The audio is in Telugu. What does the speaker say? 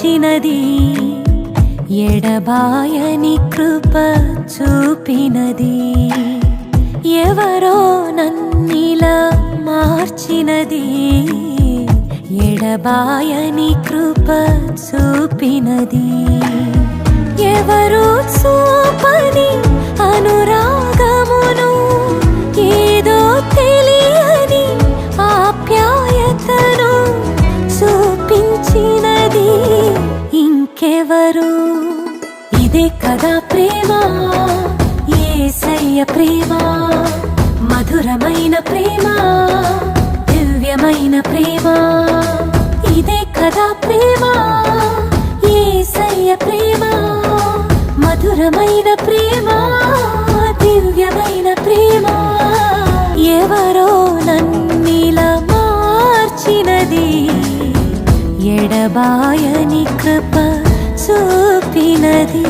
మార్చినది, ఎడబాయని కృప చూపినది. ఎవరో నన్నిలా మార్చినది, ఎడబాయని కృప చూపినది. ఎవరు చూపని అనురాగమును, ఏదో తెలియని ఆప్యాయతను చూపించినది ఇంకెవరు. ఇదే కదా ప్రేమ, యేసయ్య ప్రేమ, మధురమైన ప్రేమ, దివ్యమైన ప్రేమ. ఇదే కదా ప్రేమ, యేసయ్య ప్రేమ, మధురమైన ప్రేమ, దివ్యమైన ప్రేమ. ఎవరో నన్నిలా మార్చినది, ఎడబాయని కృప చూపినది.